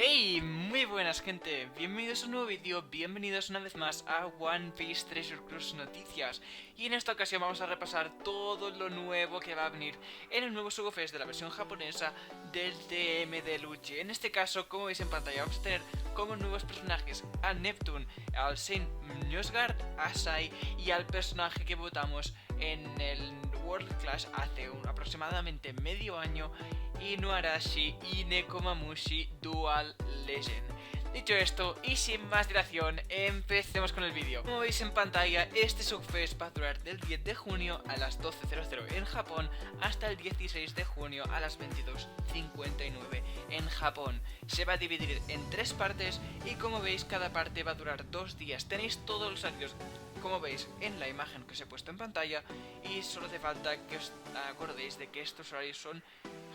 Hey, muy buenas gente, bienvenidos a un nuevo vídeo, bienvenidos una vez más a One Piece Treasure Cruise Noticias. Y en esta ocasión vamos a repasar todo lo nuevo que va a venir en el nuevo Sugo Fest de la versión japonesa del TM de Luchi. En este caso, como veis en pantalla, vamos a tener como nuevos personajes a Neptune, al Saint Newsguard, a Sai y al personaje que votamos en el World Clash hace aproximadamente medio año, Inuarashi y Nekomamushi Dual Legend. Dicho esto, y sin más dilación, empecemos con el vídeo. Como veis en pantalla, este Subfest va a durar del 10 de junio a las 12:00 en Japón hasta el 16 de junio a las 22:59 en Japón. Se va a dividir en 3 partes y como veis cada parte va a durar 2 días. Tenéis todos los horarios como veis en la imagen que os he puesto en pantalla y solo hace falta que os acordéis de que estos horarios son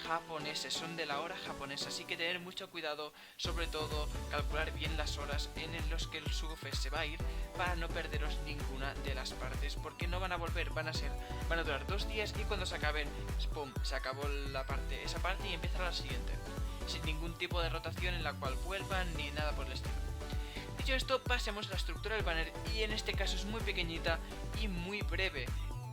japoneses, son de la hora japonesa, así que tener mucho cuidado, sobre todo calcular bien las horas en los que el Sugo Fest se va a ir para no perderos ninguna de las partes, porque no van a volver, van a durar 2 días y cuando se acaben, ¡pum!, se acabó esa parte y empezará la siguiente, sin ningún tipo de rotación en la cual vuelvan ni nada por el estilo. Dicho esto, pasemos a la estructura del banner y en este caso es muy pequeñita y muy breve.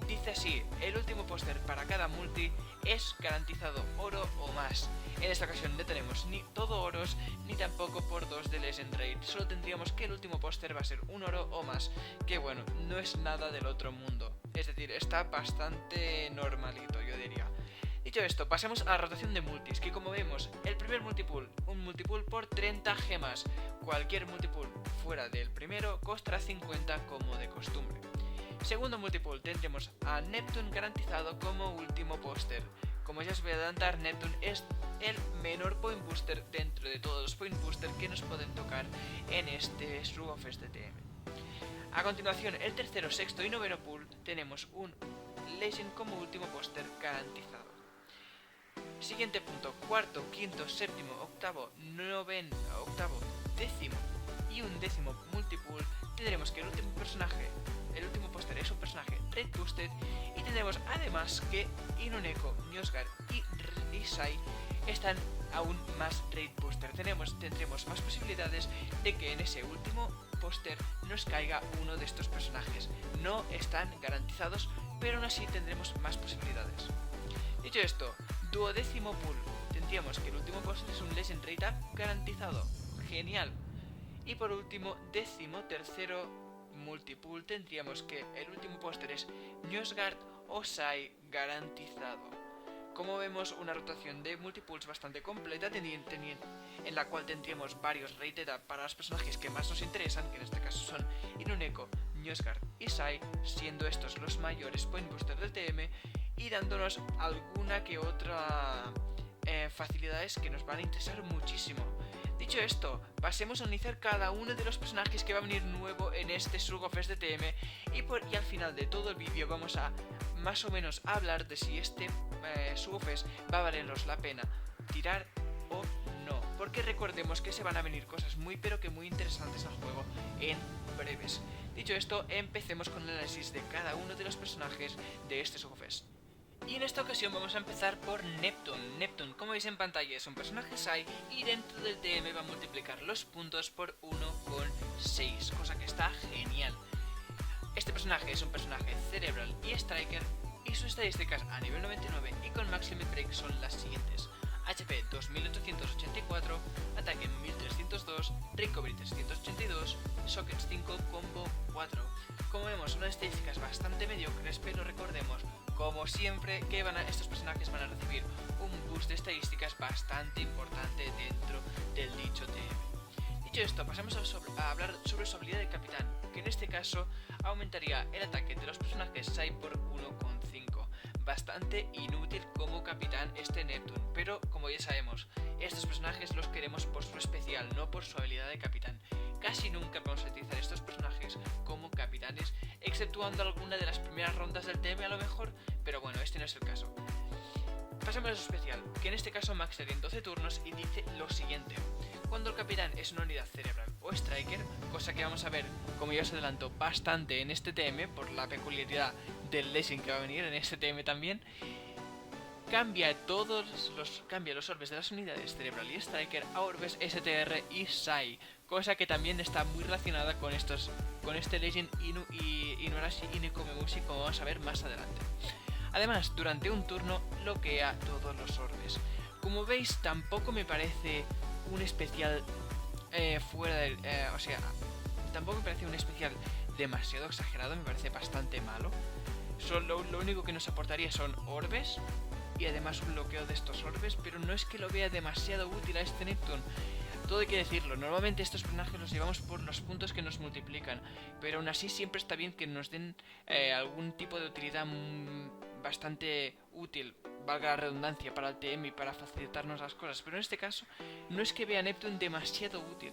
Dice así: el último póster para cada multi es garantizado oro o más. En esta ocasión no tenemos ni todo oros ni tampoco por 2 de Legend Raid, solo tendríamos que el último póster va a ser un oro o más, que bueno, no es nada del otro mundo, es decir, está bastante normalito, yo diría. Dicho esto, pasemos a la rotación de multis, que como vemos, el primer multipool, un multipool por 30 gemas. Cualquier multipool fuera del primero costará 50 como de costumbre. Segundo multipool, tendremos a Neptune garantizado como último póster. Como ya os voy a adelantar, Neptune es el menor point booster dentro de todos los point booster que nos pueden tocar en este Sugo Fest de TM. A continuación, el tercero, sexto y noveno pool, tenemos un Legend como último póster garantizado. Siguiente punto, cuarto, quinto, séptimo, octavo, décimo y un décimo multipool, tendremos que el último póster es un personaje Red Boosted y tendremos además que Inuneko, Newsguard y Sai están aún más Raid Booster. Tendremos más posibilidades de que en ese último póster nos caiga uno de estos personajes. No están garantizados, pero aún así tendremos más posibilidades. Dicho esto, duodécimo pool, tendríamos que el último póster es un Legend Raid Up garantizado. Genial. Y por último, décimo tercero multipool, tendríamos que el último póster es Newsguard o Sai garantizado. Como vemos, una rotación de multipools bastante completa, en la cual tendríamos varios rated up para los personajes que más nos interesan, que en este caso son Inuneko, Newsguard y Sai, siendo estos los mayores point boosters del TM y dándonos alguna que otra facilidades que nos van a interesar muchísimo. Dicho esto, pasemos a analizar cada uno de los personajes que va a venir nuevo en este Sugo Fest de TM y al final de todo el vídeo vamos a más o menos hablar de si este Sugo Fest va a valernos la pena tirar o no, porque recordemos que se van a venir cosas muy interesantes al juego en breves. Dicho esto, empecemos con el análisis de cada uno de los personajes de este Sugo Fest. Y en esta ocasión vamos a empezar por Neptune. Neptune, como veis en pantalla, es un personaje Sai y dentro del TM va a multiplicar los puntos por 1,6, cosa que está genial. Este personaje es un personaje Cerebral y Striker y sus estadísticas a nivel 99 y con Max Limit Break son las siguientes: HP 2884, ataque 1302, recovery 382, sockets 5, combo 4. Como vemos, unas estadísticas bastante mediocres, pero recordemos, como siempre, que estos personajes van a recibir un boost de estadísticas bastante importante dentro del dicho TM. Dicho esto, pasamos a hablar sobre su habilidad de capitán, que en este caso aumentaría el ataque de los personajes Sai por 1,5. Bastante inútil como capitán este Neptune, pero como ya sabemos, estos personajes los queremos por su especial, no por su habilidad de capitán. Casi nunca vamos a utilizar estos personajes como capitanes, exceptuando alguna de las primeras rondas del TM a lo mejor, pero bueno, este no es el caso. Pasemos a su especial, que en este caso maxaría en 12 turnos y dice lo siguiente: cuando el capitán es una unidad Cerebral o Striker, cosa que vamos a ver, como ya os adelanto, bastante en este TM por la peculiaridad del Legend que va a venir en este TM también, cambia los orbes de las unidades Cerebral y Striker a orbes STR y Sai, cosa que también está muy relacionada con este Legend Inuarashi y Nekomemushi, como vamos a ver más adelante. Además, durante un turno bloquea todos los orbes. Como veis, tampoco me parece un especial fuera del... tampoco me parece un especial demasiado exagerado, me parece bastante malo. Lo único que nos aportaría son orbes y además un bloqueo de estos orbes, pero no es que lo vea demasiado útil a este Neptune. Todo hay que decirlo, normalmente estos personajes los llevamos por los puntos que nos multiplican, pero aún así siempre está bien que nos den algún tipo de utilidad bastante útil, valga la redundancia, para el TM y para facilitarnos las cosas, pero en este caso no es que vea a Neptune demasiado útil.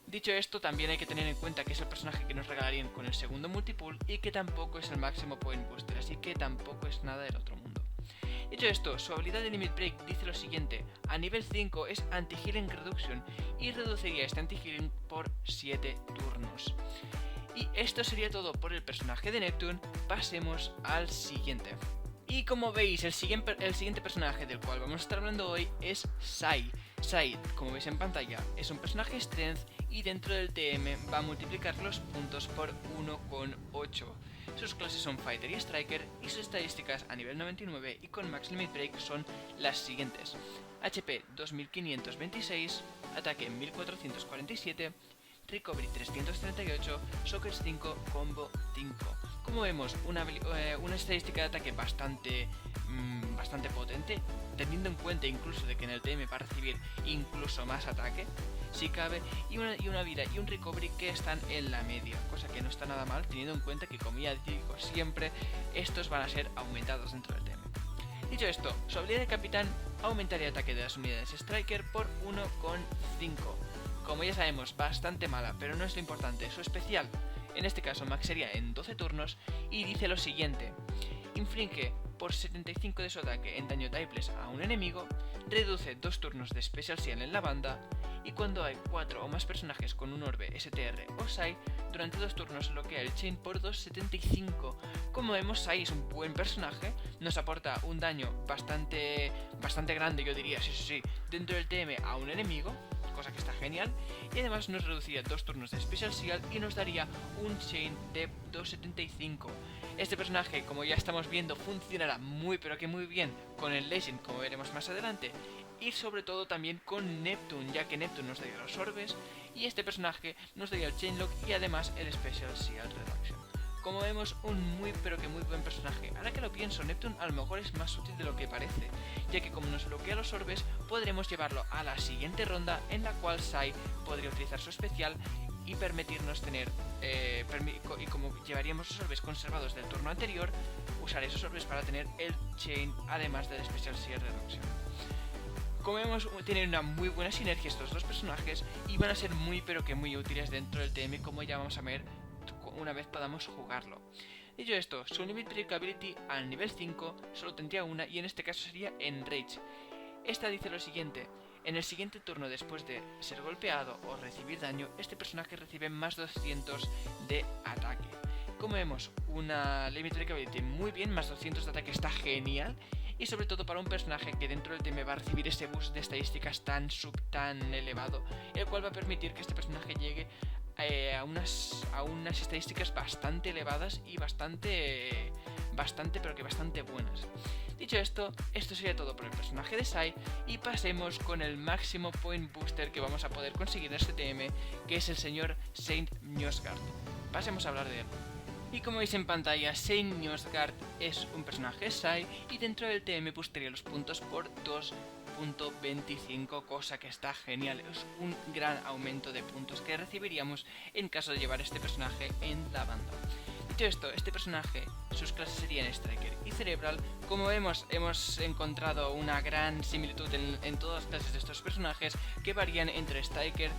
Dicho esto, también hay que tener en cuenta que es el personaje que nos regalarían con el segundo multipool y que tampoco es el máximo point booster, así que tampoco es nada del otro mundo. Dicho esto, su habilidad de Limit Break dice lo siguiente: a nivel 5 es Anti-Healing Reduction y reduciría este Anti-Healing por 7 turnos. Y esto sería todo por el personaje de Neptune. Pasemos al siguiente. Y como veis, el siguiente personaje del cual vamos a estar hablando hoy es Sai. Sai, como veis en pantalla, es un personaje Strength y dentro del TM va a multiplicar los puntos por 1,8. Sus clases son Fighter y Striker y sus estadísticas a nivel 99 y con Max Limit Break son las siguientes: HP 2526, ataque 1447, Recovery 338, Sockets 5, Combo 5. Como vemos, una estadística de ataque bastante potente, teniendo en cuenta incluso de que en el TM va a recibir incluso más ataque, si cabe, y una vida y un recovery que están en la media, cosa que no está nada mal, teniendo en cuenta que, como ya digo siempre, estos van a ser aumentados dentro del TM. Dicho esto, su habilidad de capitán aumentaría el ataque de las unidades Striker por 1,5. Como ya sabemos, bastante mala, pero no es lo importante. Su especial, en este caso maxaría en 12 turnos, y dice lo siguiente: inflige por 75 de su ataque en daño typeless a un enemigo, reduce 2 turnos de Special Seal en la banda, y cuando hay 4 o más personajes con un orbe STR o Sai, durante 2 turnos bloquea el Chain por 2,75. Como vemos, Sai es un buen personaje, nos aporta un daño bastante grande, yo diría, sí, dentro del TM a un enemigo, cosa que está genial, y además nos reduciría 2 turnos de Special Seal y nos daría un Chain de 2,75. Este personaje, como ya estamos viendo, funcionará muy pero que muy bien con el Legend, como veremos más adelante, y sobre todo también con Neptune, ya que Neptune nos daría los orbes y este personaje nos daría el Chainlock y además el Special Seal Reduction. Como vemos, un muy pero que muy buen personaje. Ahora que lo pienso, Neptune a lo mejor es más útil de lo que parece, ya que como nos bloquea los orbes, podremos llevarlo a la siguiente ronda, en la cual Sai podría utilizar su especial y permitirnos tener, y como llevaríamos los orbes conservados del turno anterior, usar esos orbes para tener el Chain, además del Special Seal Reduction. Como vemos, tienen una muy buena sinergia estos dos personajes y van a ser muy pero que muy útiles dentro del TM, como ya vamos a ver una vez podamos jugarlo. Dicho esto, su Limit Break Ability al nivel 5 solo tendría una, y en este caso sería Enrage. Esta dice lo siguiente: en el siguiente turno, después de ser golpeado o recibir daño, este personaje recibe más 200 de ataque. Como vemos, una Limit Break Ability muy bien, más 200 de ataque está genial, y sobre todo para un personaje que dentro del TM va a recibir ese boost de estadísticas tan elevado, el cual va a permitir que este personaje llegue a unas estadísticas bastante elevadas y bastante buenas. Dicho esto, esto sería todo por el personaje de Sai, y pasemos con el máximo point booster que vamos a poder conseguir en este TM, que es el señor Saint Njorsgard. Pasemos a hablar de él. Y como veis en pantalla, Saint Njorsgard es un personaje Sai y dentro del TM boostaría los puntos por 2,25, cosa que está genial. Es un gran aumento de puntos que recibiríamos en caso de llevar este personaje en la banda. Dicho esto, este personaje, sus clases serían Striker y Cerebral. Como vemos, hemos encontrado una gran similitud en todas las clases de estos personajes, que varían entre Striker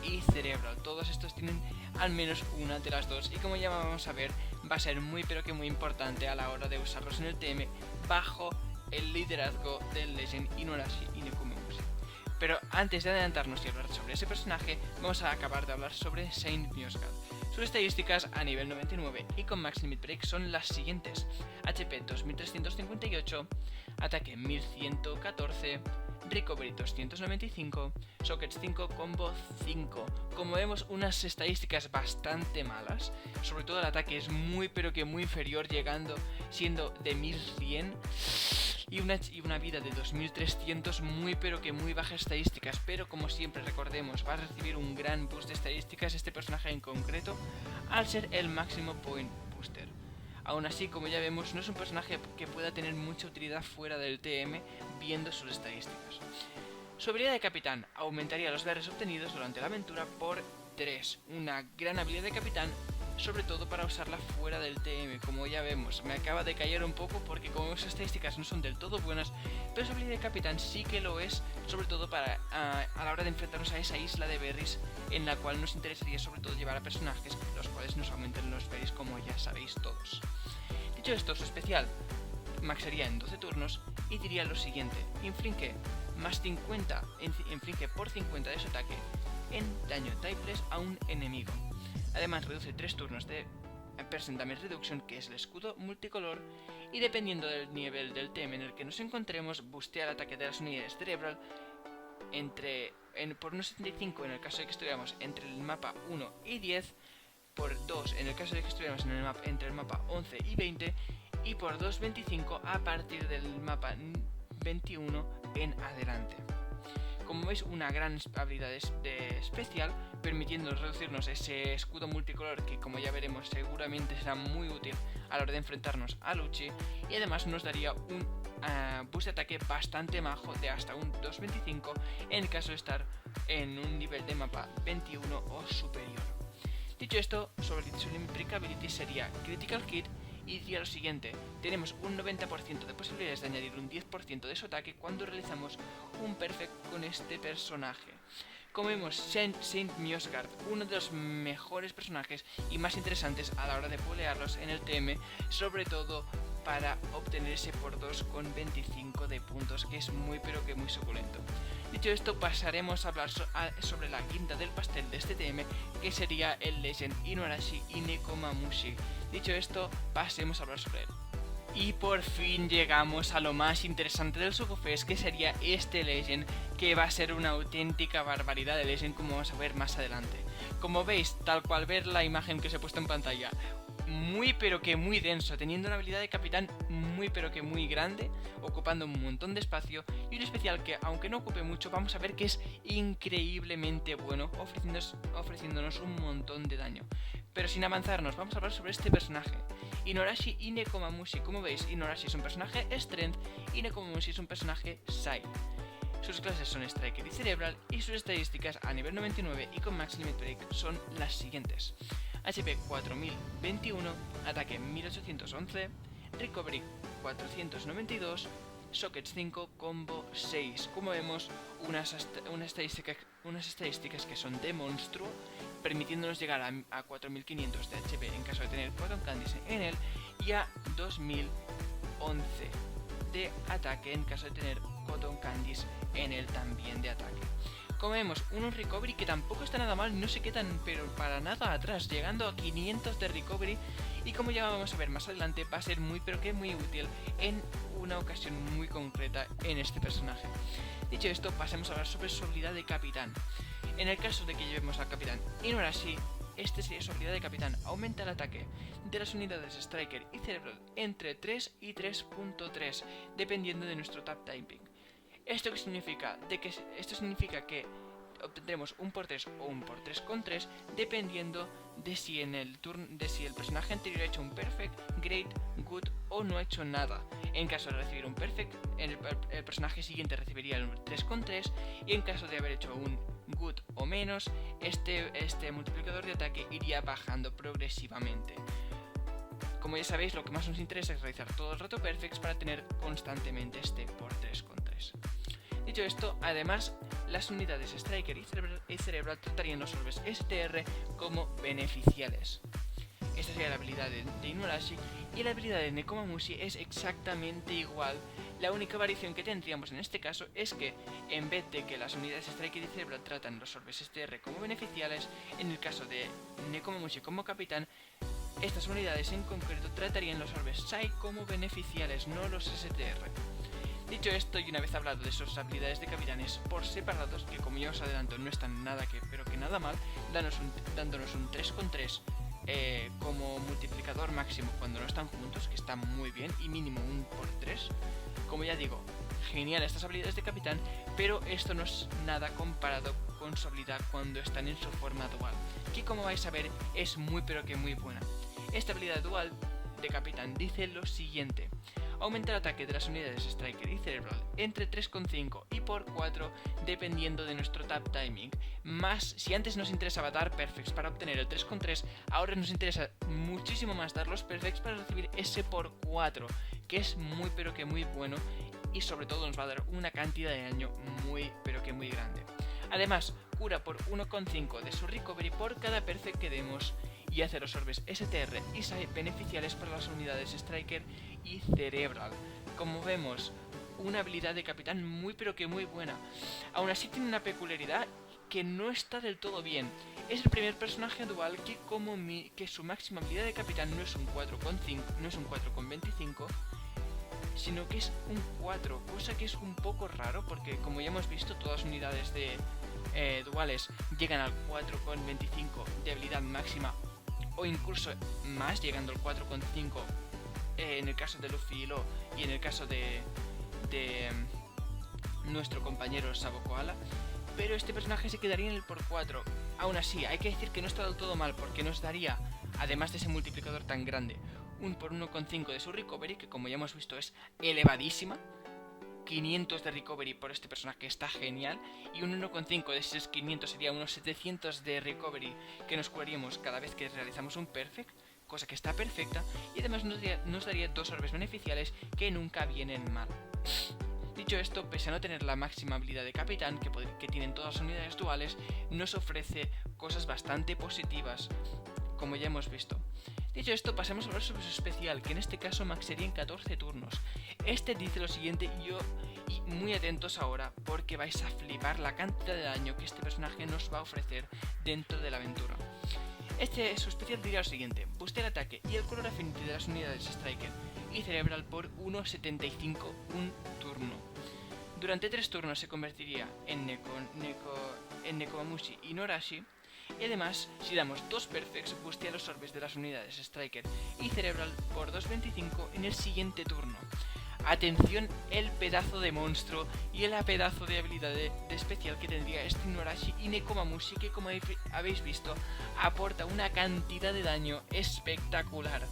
y Cerebral. Todos estos tienen al menos una de las dos, y como ya vamos a ver, va a ser muy pero que muy importante a la hora de usarlos en el TM bajo el liderazgo del Legend Inuarashi y Nekomemushi. Pero antes de adelantarnos y hablar sobre ese personaje, vamos a acabar de hablar sobre Saint Mjosgard. Sus estadísticas a nivel 99 y con Max Limit Break son las siguientes: HP 2358, ataque 1114, Recovery 295, Sockets 5, Combo 5. Como vemos, unas estadísticas bastante malas, sobre todo el ataque es muy pero que muy inferior, siendo de 1100 y una vida de 2300, muy pero que muy bajas estadísticas. Pero como siempre, recordemos, va a recibir un gran boost de estadísticas este personaje en concreto, al ser el máximo point booster. Aún así, como ya vemos, no es un personaje que pueda tener mucha utilidad fuera del TM viendo sus estadísticas. Su habilidad de capitán aumentaría los BRs obtenidos durante la aventura por 3, una gran habilidad de capitán, sobre todo para usarla fuera del TM. Como ya vemos, me acaba de callar un poco porque como sus estadísticas no son del todo buenas, pero su habilidad de capitán sí que lo es, sobre todo para a la hora de enfrentarnos a esa isla de berries, en la cual nos interesaría sobre todo llevar a personajes los cuales nos aumenten los berries, como ya sabéis todos. Dicho esto, su especial maxaría en 12 turnos y diría lo siguiente: inflige más 50, inflige por 50 de su ataque en daño typeless a un enemigo. Además, reduce 3 turnos de Percent Damage Reduction, que es el escudo multicolor, y dependiendo del nivel del TM en el que nos encontremos, boostea el ataque de las unidades Cerebral por 1.75 en el caso de que estuviéramos entre el mapa 1 y 10, por 2 en el caso de que estuviéramos entre el mapa 11 y 20, y por 2.25 a partir del mapa 21 en adelante. Como veis, una gran habilidad de especial, permitiéndonos reducirnos ese escudo multicolor que, como ya veremos, seguramente será muy útil a la hora de enfrentarnos a Lucci, y además nos daría un boost de ataque bastante majo de hasta un 2.25 en el caso de estar en un nivel de mapa 21 o superior. Dicho esto, sobre su Limit Break Ability sería Critical Hit, y diría lo siguiente: tenemos un 90% de posibilidades de añadir un 10% de su ataque cuando realizamos un perfect con este personaje. Como vemos, Saint Mjosgard, uno de los mejores personajes y más interesantes a la hora de pulearlos en el TM, sobre todo para obtener ese por 2 con 25 de puntos, que es muy pero que muy suculento. Dicho esto, pasaremos a hablar sobre la guinda del pastel de este TM, que sería el Legend Inuarashi y Nekomamushi. Dicho esto, pasemos a hablar sobre él. Y por fin llegamos a lo más interesante del Sukufest, que sería este Legend, que va a ser una auténtica barbaridad de Legend, como vamos a ver más adelante. Como veis, tal cual ver la imagen que os he puesto en pantalla, muy pero que muy denso, teniendo una habilidad de capitán muy pero que muy grande, ocupando un montón de espacio, y un especial que, aunque no ocupe mucho, vamos a ver que es increíblemente bueno, ofreciéndonos un montón de daño. Pero sin avanzarnos, vamos a hablar sobre este personaje, Inuarashi y Nekomamushi. Como veis, Inuarashi es un personaje Strength y Nekomamushi es un personaje Sai. Sus clases son Striker y Cerebral, y sus estadísticas a nivel 99 y con Max Limit Break son las siguientes: HP 4021, ataque 1811, Recovery 492, Sockets 5, Combo 6. Como vemos, unas estadísticas que son de monstruo, permitiéndonos llegar a 4500 de HP en caso de tener Cotton Candies en él, y a 2011 de ataque en caso de tener Cotton Candies en él también de ataque. Como vemos, un recovery que tampoco está nada mal, no se quedan pero para nada atrás, llegando a 500 de recovery, y como ya vamos a ver más adelante, va a ser muy pero que muy útil en una ocasión muy concreta en este personaje. Dicho esto, pasemos a hablar sobre su habilidad de capitán. En el caso de que llevemos al capitán Inuarashi, este sería su habilidad de capitán: aumenta el ataque de las unidades Striker y Cerebral entre 3 y 3.3, dependiendo de nuestro tap typing. ¿Esto qué significa? Esto significa que obtendremos un por 3 o un por 3,3 dependiendo de si el personaje anterior ha hecho un perfect, great, good o no ha hecho nada. En caso de recibir un perfect, el personaje siguiente recibiría el 3,3, y en caso de haber hecho un good o menos, este multiplicador de ataque iría bajando progresivamente. Como ya sabéis, lo que más nos interesa es realizar todo el rato perfects para tener constantemente este por 3,3. Dicho esto, además, las unidades Striker y Cerebral tratarían los orbes STR como beneficiales. Esta sería la habilidad de Inuarashi, y la habilidad de Nekomamushi es exactamente igual La única variación que tendríamos en este caso es que, en vez de que las unidades Striker y Cerebral tratan los orbes STR como beneficiales, en el caso de Nekomamushi como capitán, estas unidades en concreto tratarían los orbes Sai como beneficiales, no los STR. Dicho esto, y una vez hablado de sus habilidades de capitanes por separados, que como ya os adelanto no están nada pero que nada mal, dándonos un 3,3 como multiplicador máximo cuando no están juntos, que está muy bien, y mínimo un por 3. Como ya digo, genial estas habilidades de capitán, pero esto no es nada comparado con su habilidad cuando están en su forma dual, que como vais a ver es muy pero que muy buena. Esta habilidad dual de capitán dice lo siguiente: aumenta el ataque de las unidades Striker y Cerebral entre 3,5 y por 4 dependiendo de nuestro tap timing. Más, si antes nos interesaba dar perfects para obtener el 3,3, ahora nos interesa muchísimo más dar los perfects para recibir ese por 4, que es muy pero que muy bueno y sobre todo nos va a dar una cantidad de daño muy pero que muy grande. Además, cura por 1,5 de su recovery por cada perfect que demos y hace los orbes STR y SAI beneficiales para las unidades Striker y Cerebral. Como vemos, una habilidad de capitán muy pero que muy buena. Aún así tiene una peculiaridad que no está del todo bien. Es el primer personaje dual que su máxima habilidad de capitán no es un 4,5, no es un 4,25, sino que es un 4, cosa que es un poco raro porque como ya hemos visto todas las unidades de duales llegan al 4,25 de habilidad máxima o incluso más, llegando al 4,5 en el caso de Luffy y Lo y en el caso de nuestro compañero Sabo Koala, pero este personaje se quedaría en el por 4. Aún así, hay que decir que no está del todo mal porque nos daría, además de ese multiplicador tan grande, un por 1,5 de su recovery, que como ya hemos visto es elevadísima. 500 de recovery por este personaje está genial, y un 1,5 de esos 500 sería unos 700 de recovery que nos curaríamos cada vez que realizamos un perfect, cosa que está perfecta, y además nos daría dos orbes beneficiales que nunca vienen mal. Dicho esto, pese a no tener la máxima habilidad de capitán que tienen todas las unidades duales, nos ofrece cosas bastante positivas, como ya hemos visto. Dicho esto, pasemos a hablar sobre su especial, que en este caso maxaría en 14 turnos. Este dice lo siguiente, y muy atentos ahora, porque vais a flipar la cantidad de daño que este personaje nos va a ofrecer dentro de la aventura. Su especial diría lo siguiente: boostea el ataque y el color affinity de las unidades Striker y Cerebral por 1,75 un turno. Durante 3 turnos se convertiría en Nekomamushi y Norashi. Y además, si damos 2 perfects, boostea los orbes de las unidades Striker y Cerebral por 2,25 en el siguiente turno. Atención el pedazo de monstruo y el pedazo de habilidad de especial que tendría este Norashi y Nekomamushi, que como habéis visto aporta una cantidad de daño espectacular.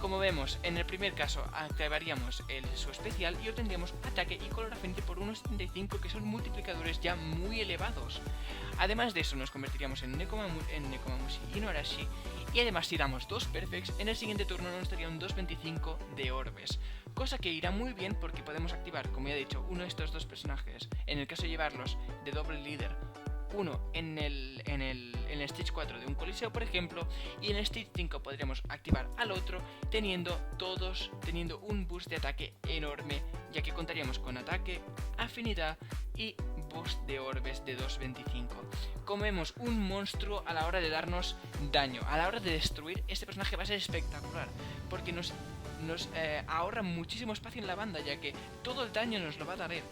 Como vemos, en el primer caso activaríamos su especial y obtendríamos ataque y color affinity por 1,75, que son multiplicadores ya muy elevados. Además de eso, nos convertiríamos en Nekomamushi y Norashi, y además si damos 2 perfects, en el siguiente turno nos daría un 2,25 de orbes, cosa que irá muy bien porque podemos activar, como ya he dicho, uno de estos dos personajes, en el caso de llevarlos de doble líder, uno en el Stage 4 de un coliseo, por ejemplo, y en el Stage 5 podríamos activar al otro teniendo un boost de ataque enorme, ya que contaríamos con ataque, afinidad y boost de orbes de 2,25. Como vemos, un monstruo a la hora de darnos daño, a la hora de destruir. Este personaje va a ser espectacular porque nos ahorra muchísimo espacio en la banda, ya que todo el daño nos lo va a dar él.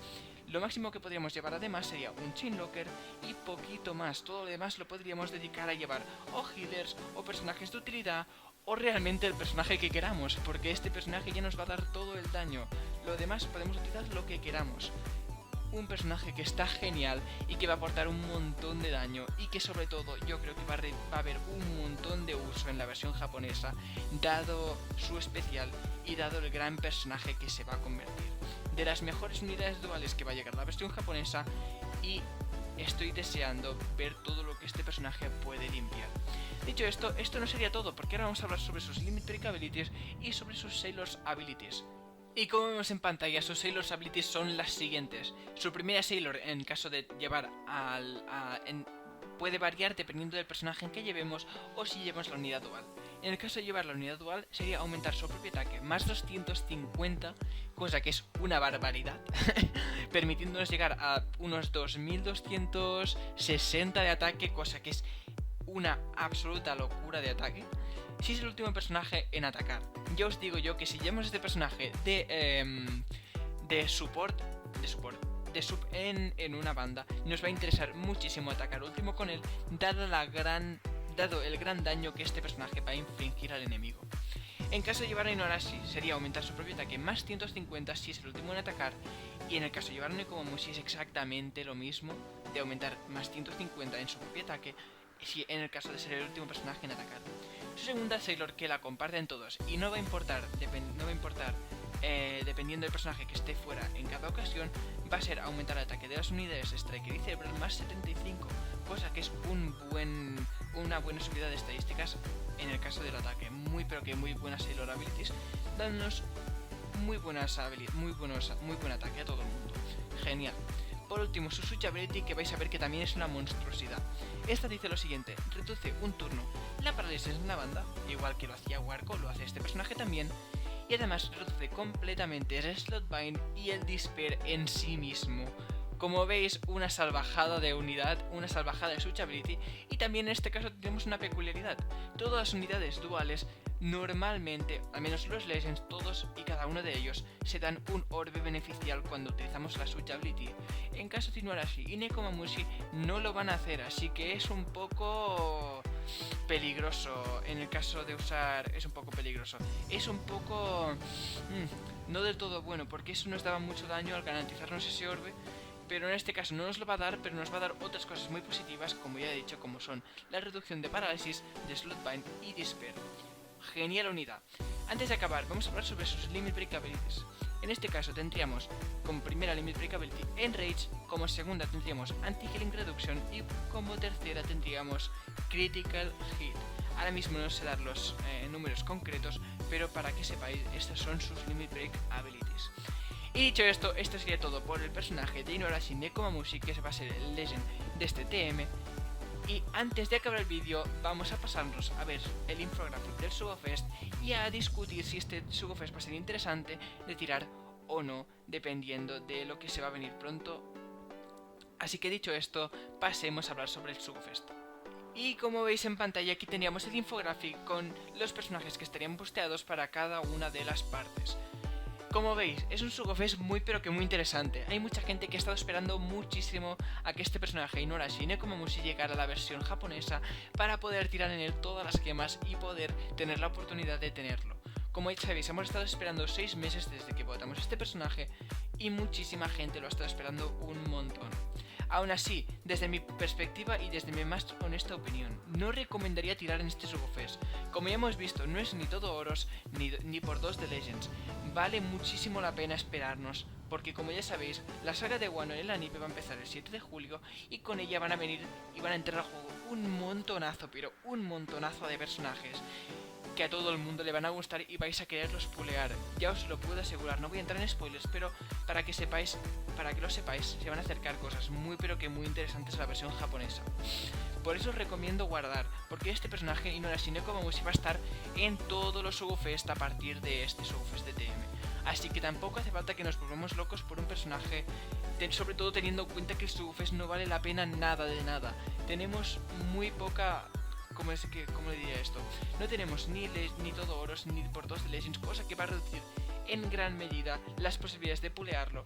Lo máximo que podríamos llevar además sería un Chainlocker y poquito más. Todo lo demás lo podríamos dedicar a llevar o healers o personajes de utilidad o realmente el personaje que queramos, porque este personaje ya nos va a dar todo el daño. Lo demás podemos utilizar lo que queramos. Un personaje que está genial y que va a aportar un montón de daño, y que sobre todo yo creo que va a haber un montón de uso en la versión japonesa, dado su especial y dado el gran personaje que se va a convertir. De las mejores unidades duales que va a llegar la versión japonesa, y estoy deseando ver todo lo que este personaje puede limpiar. Dicho esto, esto no sería todo, porque ahora vamos a hablar sobre sus Limit Break Abilities y sobre sus Sailor's Abilities. Y como vemos en pantalla, sus Sailor's Abilities son las siguientes. Su primera Sailor, en caso de llevar puede variar dependiendo del personaje en que llevemos o si llevamos la unidad dual. En el caso de llevar la unidad dual sería aumentar su propio ataque más 250, cosa que es una barbaridad, permitiéndonos llegar a unos 2260 de ataque, cosa que es una absoluta locura de ataque. Si es el último personaje en atacar, ya os digo yo que si llevamos este personaje de support en una banda, nos va a interesar muchísimo atacar último con él, dado el gran daño que este personaje va a infligir al enemigo. En caso de llevar a Inuarashi sería aumentar su propio ataque más 150 si es el último en atacar, y en el caso de llevar a Nekomamushi es exactamente lo mismo, de aumentar más 150 en su propio ataque si en el caso de ser el último personaje en atacar. Su segunda Sailor, que la comparten todos y no va a importar dependiendo del personaje que esté fuera en cada ocasión, va a ser aumentar el ataque de las unidades Striker y Cerebral más 75, cosa que es una buena subida de estadísticas en el caso del ataque. Muy buenas Sailor Abilities, dándonos muy buen ataque a todo el mundo. Genial. Por último, su Switch Ability, que vais a ver que también es una monstruosidad. Esta dice lo siguiente: reduce un turno la parálisis en la banda, igual que lo hacía Warco, lo hace este personaje también, y además reduce completamente el Slotbind y el Despair en sí mismo. Como veis, una salvajada de unidad, una salvajada de Switch Ability, y también en este caso tenemos una peculiaridad. Todas las unidades duales, normalmente, al menos los Legends, todos y cada uno de ellos, se dan un orbe beneficial cuando utilizamos la Switch Ability. En caso de Inuarashi y Nekomamushi no lo van a hacer, así que es un poco peligroso. En el caso de usar, es un poco peligroso. Es un poco no del todo bueno, porque eso nos daba mucho daño al garantizarnos ese orbe. Pero en este caso no nos lo va a dar, pero nos va a dar otras cosas muy positivas, como ya he dicho, como son la reducción de parálisis, de Slotbind y Despair. Genial unidad. Antes de acabar, vamos a hablar sobre sus Limit Break Abilities. En este caso tendríamos como primera Limit Break Ability Enrage, como segunda tendríamos Anti-Healing Reduction y como tercera tendríamos Critical Hit. Ahora mismo no sé dar los números concretos, pero para que sepáis, estas son sus Limit Break Abilities. Y dicho esto, esto sería todo por el personaje de Inuarashi Nekomamushi, que va a ser el Legend de este TM. Y antes de acabar el vídeo, vamos a pasarnos a ver el infographic del Sugofest y a discutir si este Sugofest va a ser interesante de tirar o no, dependiendo de lo que se va a venir pronto. Así que dicho esto, pasemos a hablar sobre el Sugofest. Y como veis en pantalla, aquí teníamos el infographic con los personajes que estarían posteados para cada una de las partes. Como veis, es un Sugofest muy interesante. Hay mucha gente que ha estado esperando muchísimo a que este personaje Inuarashi Nekomamushi llegara a la versión japonesa para poder tirar en él todas las gemas y poder tener la oportunidad de tenerlo. Como ya sabéis, hemos estado esperando 6 meses desde que votamos este personaje y muchísima gente lo ha estado esperando un montón. Aún así, desde mi perspectiva y desde mi más honesta opinión, no recomendaría tirar en este Sugofest. Como ya hemos visto, no es ni todo oros ni por 2 de Legends. Vale muchísimo la pena esperarnos, porque como ya sabéis, la saga de Wano en el anime va a empezar el 7 de julio y con ella van a venir y van a entrar al juego un montonazo, pero un montonazo de personajes que a todo el mundo le van a gustar y vais a quererlos pulear. Ya os lo puedo asegurar, no voy a entrar en spoilers, pero para que lo sepáis, se van a acercar cosas muy interesantes a la versión japonesa. Por eso os recomiendo guardar, porque este personaje Inuarashi Nekomamushi va a estar en todos los Sugofest a partir de este Sugofest de TM. Así que tampoco hace falta que nos volvamos locos por un personaje, sobre todo teniendo en cuenta que el Sugofest no vale la pena nada de nada. Tenemos muy poca... ¿Cómo le diría esto? No tenemos ni todo oros ni por 2 de Legends, cosa que va a reducir en gran medida las posibilidades de pulearlo.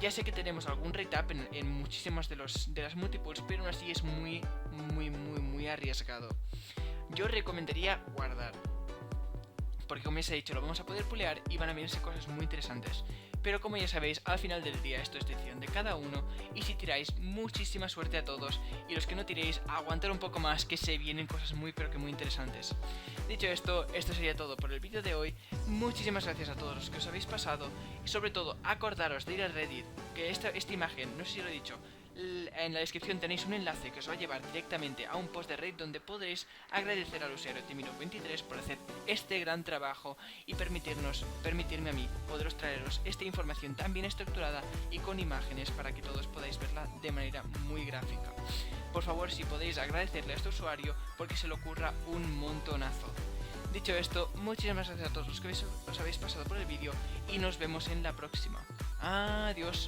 Ya sé que tenemos algún rate up en muchísimas de las multiples, pero aún así es muy arriesgado. Yo recomendaría guardar, porque como ya he dicho, lo vamos a poder pulear y van a venirse cosas muy interesantes. Pero como ya sabéis, al final del día esto es decisión de cada uno, y si tiráis, muchísima suerte a todos, y los que no tiréis, aguantar un poco más, que se vienen cosas muy interesantes. Dicho esto, esto sería todo por el vídeo de hoy. Muchísimas gracias a todos los que os habéis pasado, y sobre todo acordaros de ir a Reddit, que esta imagen, no sé si lo he dicho, En la descripción tenéis un enlace que os va a llevar directamente a un post de Reddit donde podréis agradecer al usuario Timino23 por hacer este gran trabajo y permitirme a mí poderos traeros esta información tan bien estructurada y con imágenes para que todos podáis verla de manera muy gráfica. Por favor, si podéis agradecerle a este usuario porque se le ocurra un montonazo. Dicho esto, muchísimas gracias a todos los que os habéis pasado por el vídeo y nos vemos en la próxima. Adiós.